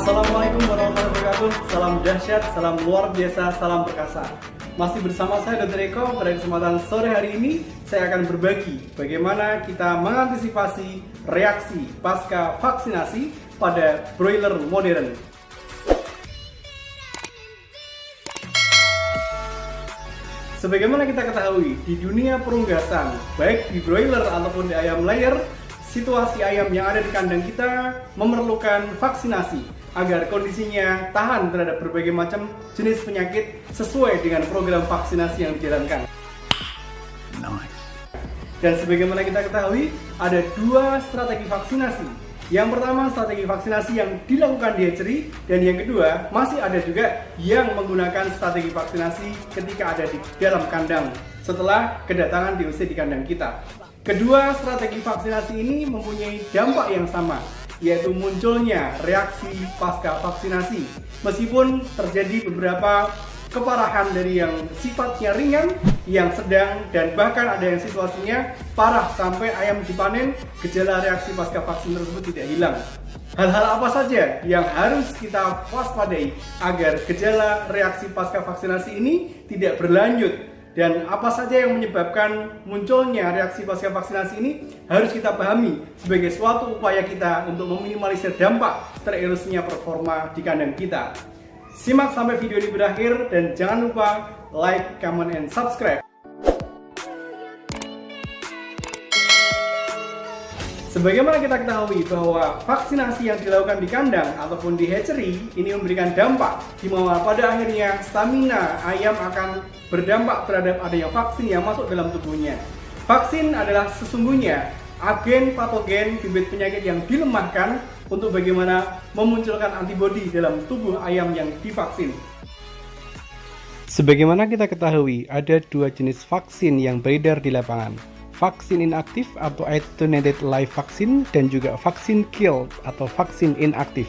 Assalamualaikum warahmatullahi wabarakatuh. Salam dahsyat, salam luar biasa, salam perkasa. Masih bersama saya Dr. Eko. Pada kesempatan sore hari ini saya akan berbagi bagaimana kita mengantisipasi reaksi pasca vaksinasi pada broiler modern. Sebagaimana kita ketahui, di dunia perunggasan, baik di broiler ataupun di ayam layer, situasi ayam yang ada di kandang kita memerlukan vaksinasi agar kondisinya tahan terhadap berbagai macam jenis penyakit sesuai dengan program vaksinasi yang dijalankan. Nice. Dan sebagaimana kita ketahui, ada dua strategi vaksinasi. Yang pertama, strategi vaksinasi yang dilakukan di hatchery, dan yang kedua, masih ada juga yang menggunakan strategi vaksinasi ketika ada di dalam kandang setelah kedatangan DOC di kandang kita. Kedua strategi vaksinasi ini mempunyai dampak yang sama, yaitu munculnya reaksi pasca vaksinasi. Meskipun terjadi beberapa keparahan dari yang sifatnya ringan, yang sedang, dan bahkan ada yang situasinya parah sampai ayam dipanen, gejala reaksi pasca vaksin tersebut tidak hilang. Hal-hal apa saja yang harus kita waspadai agar gejala reaksi pasca vaksinasi ini tidak berlanjut? Dan apa saja yang menyebabkan munculnya reaksi pasca vaksinasi ini harus kita pahami sebagai suatu upaya kita untuk meminimalisir dampak tererosinya performa di kandang kita. Simak sampai video ini berakhir dan jangan lupa like, comment, and subscribe. Sebagaimana kita ketahui bahwa vaksinasi yang dilakukan di kandang ataupun di hatchery ini memberikan dampak di mana pada akhirnya stamina ayam akan berdampak terhadap adanya vaksin yang masuk dalam tubuhnya. Vaksin adalah sesungguhnya agen patogen bibit penyakit yang dilemahkan untuk bagaimana memunculkan antibodi dalam tubuh ayam yang divaksin. Sebagaimana kita ketahui, ada dua jenis vaksin yang beredar di lapangan. Vaksin inaktif atau attenuated live vaksin dan juga vaksin killed atau vaksin inaktif.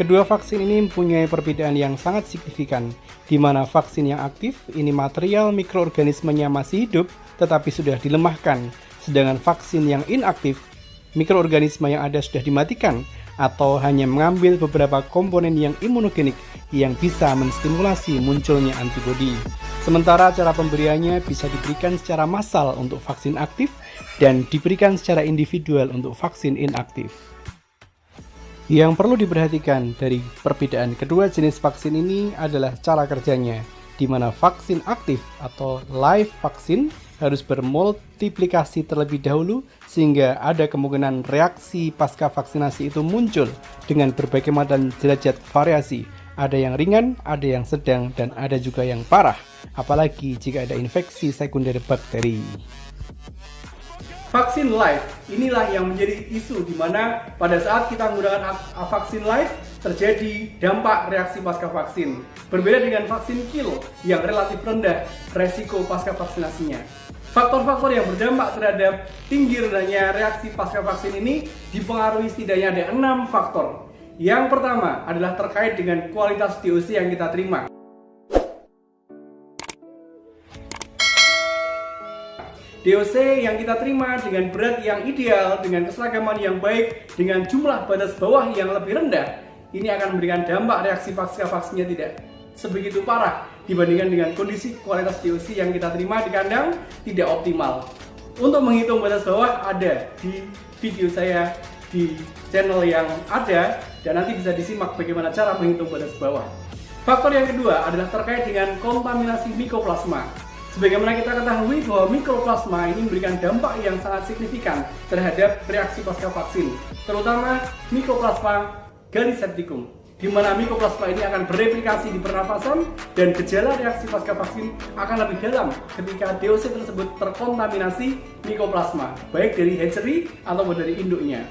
Kedua vaksin ini mempunyai perbedaan yang sangat signifikan, di mana vaksin yang aktif ini material mikroorganismenya masih hidup tetapi sudah dilemahkan, sedangkan vaksin yang inaktif mikroorganisme yang ada sudah dimatikan atau hanya mengambil beberapa komponen yang imunogenik yang bisa menstimulasi munculnya antibodi. Sementara cara pemberiannya bisa diberikan secara massal untuk vaksin aktif dan diberikan secara individual untuk vaksin inaktif. Yang perlu diperhatikan dari perbedaan kedua jenis vaksin ini adalah cara kerjanya, di mana vaksin aktif atau live vaksin harus bermultiplikasi terlebih dahulu sehingga ada kemungkinan reaksi pasca vaksinasi itu muncul dengan berbagai macam derajat variasi. Ada yang ringan, ada yang sedang, dan ada juga yang parah, apalagi jika ada infeksi sekunder bakteri. Vaksin live inilah yang menjadi isu di mana pada saat kita menggunakan vaksin live terjadi dampak reaksi pasca vaksin. Berbeda dengan vaksin kill yang relatif rendah resiko pasca vaksinasinya. Faktor-faktor yang berdampak terhadap tinggi rendahnya reaksi pasca vaksin ini dipengaruhi setidaknya ada 6 faktor. Yang pertama adalah terkait dengan kualitas DOC yang kita terima. DOC yang kita terima dengan berat yang ideal, dengan keseragaman yang baik, dengan jumlah batas bawah yang lebih rendah, ini akan memberikan dampak reaksi pasca vaksinnya tidak sebegitu parah dibandingkan dengan kondisi kualitas DOC yang kita terima di kandang tidak optimal. Untuk menghitung batas bawah ada di video saya di channel yang ada, dan nanti bisa disimak bagaimana cara menghitung batas bawah. Faktor yang kedua adalah terkait dengan kontaminasi mikroplasma. Sebagaimana kita ketahui bahwa mikroplasma ini memberikan dampak yang sangat signifikan terhadap reaksi pasca vaksin, terutama mikroplasma gallisepticum, di mana mikroplasma ini akan bereplikasi di pernafasan dan gejala reaksi pasca vaksin akan lebih dalam ketika DOC tersebut terkontaminasi mikroplasma, baik dari hatchery ataupun dari induknya.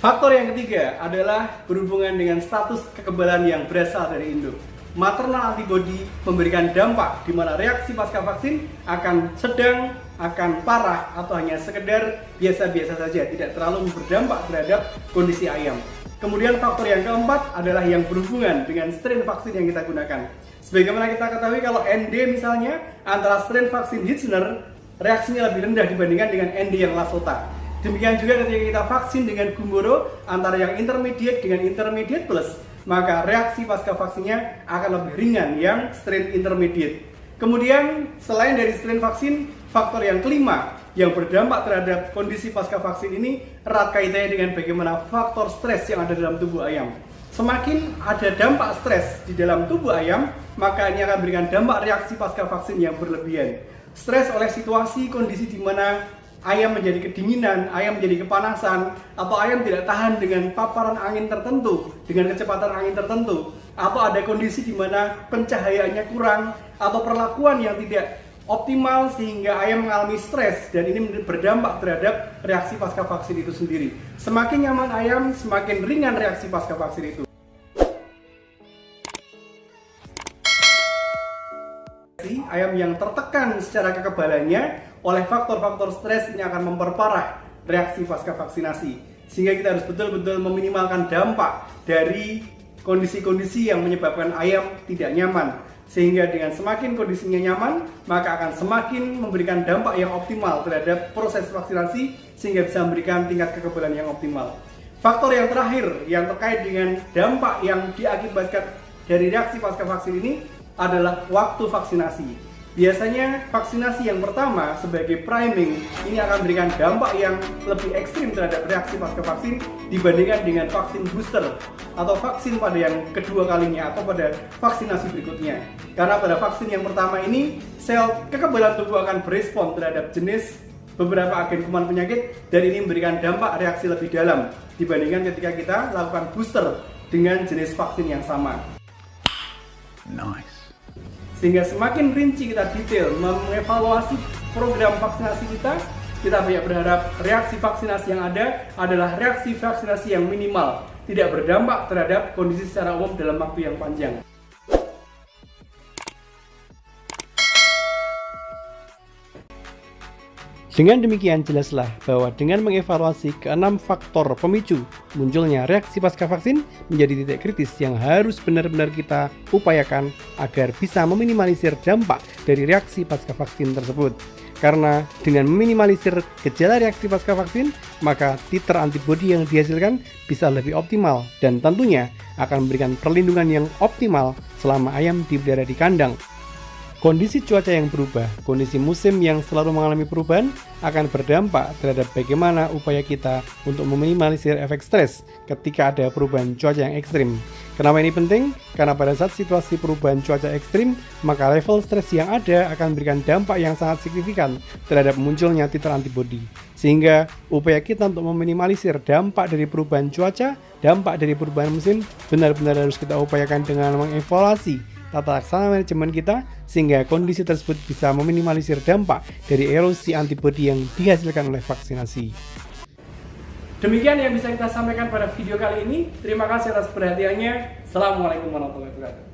Faktor yang ketiga adalah berhubungan dengan status kekebalan yang berasal dari induk. Maternal antibody memberikan dampak di mana reaksi pasca vaksin akan sedang, akan parah, atau hanya sekedar biasa-biasa saja, tidak terlalu berdampak terhadap kondisi ayam. Kemudian faktor yang keempat adalah yang berhubungan dengan strain vaksin yang kita gunakan. Sebagaimana kita ketahui kalau ND misalnya antara strain vaksin Hirschner reaksinya lebih rendah dibandingkan dengan ND yang Lasota. Demikian juga ketika kita vaksin dengan Gumboro, antara yang intermediate dengan intermediate plus, maka reaksi pasca vaksinnya akan lebih ringan yang strain intermediate. Kemudian selain dari strain vaksin, faktor yang kelima yang berdampak terhadap kondisi pasca vaksin ini erat kaitannya dengan bagaimana faktor stres yang ada dalam tubuh ayam. Semakin ada dampak stres di dalam tubuh ayam, maka ini akan memberikan dampak reaksi pasca vaksin yang berlebihan. Stres oleh situasi kondisi di mana ayam menjadi kedinginan, ayam menjadi kepanasan, atau ayam tidak tahan dengan paparan angin tertentu, dengan kecepatan angin tertentu, atau ada kondisi di mana pencahayaannya kurang, atau perlakuan yang tidak optimal sehingga ayam mengalami stres, dan ini berdampak terhadap reaksi pasca vaksin itu sendiri. Semakin nyaman ayam, semakin ringan reaksi pasca vaksin itu. Ayam yang tertekan secara kekebalannya oleh faktor-faktor stres ini akan memperparah reaksi pasca vaksinasi, sehingga kita harus betul-betul meminimalkan dampak dari kondisi-kondisi yang menyebabkan ayam tidak nyaman, sehingga dengan semakin kondisinya nyaman maka akan semakin memberikan dampak yang optimal terhadap proses vaksinasi, sehingga bisa memberikan tingkat kekebalan yang optimal. Faktor yang terakhir yang terkait dengan dampak yang diakibatkan dari reaksi pasca vaksin ini adalah waktu vaksinasi. Biasanya vaksinasi yang pertama sebagai priming ini akan memberikan dampak yang lebih ekstrim terhadap reaksi pasca vaksin dibandingkan dengan vaksin booster atau vaksin pada yang kedua kalinya atau pada vaksinasi berikutnya. Karena pada vaksin yang pertama ini sel kekebalan tubuh akan berespon terhadap jenis beberapa agen kuman penyakit, dan ini memberikan dampak reaksi lebih dalam dibandingkan ketika kita lakukan booster dengan jenis vaksin yang sama. Nice. Sehingga semakin rinci kita detail mengevaluasi program vaksinasi kita banyak berharap reaksi vaksinasi yang ada adalah reaksi vaksinasi yang minimal, tidak berdampak terhadap kondisi secara umum dalam waktu yang panjang. Dengan demikian jelaslah bahwa dengan mengevaluasi ke-6 faktor pemicu munculnya reaksi pasca vaksin menjadi titik kritis yang harus benar-benar kita upayakan agar bisa meminimalisir dampak dari reaksi pasca vaksin tersebut. Karena dengan meminimalisir gejala reaksi pasca vaksin, maka titer antibodi yang dihasilkan bisa lebih optimal dan tentunya akan memberikan perlindungan yang optimal selama ayam dipelihara di kandang. Kondisi cuaca yang berubah, kondisi musim yang selalu mengalami perubahan akan berdampak terhadap bagaimana upaya kita untuk meminimalisir efek stres ketika ada perubahan cuaca yang ekstrim. Kenapa ini penting? Karena pada saat situasi perubahan cuaca ekstrim, maka level stres yang ada akan memberikan dampak yang sangat signifikan terhadap munculnya titer antibodi. Sehingga upaya kita untuk meminimalisir dampak dari perubahan cuaca, dampak dari perubahan musim, benar-benar harus kita upayakan dengan mengevaluasi tata laksana manajemen kita, sehingga kondisi tersebut bisa meminimalisir dampak dari erosi antibodi yang dihasilkan oleh vaksinasi. Demikian yang bisa kita sampaikan pada video kali ini. Terima kasih atas perhatiannya. Assalamualaikum warahmatullahi wabarakatuh.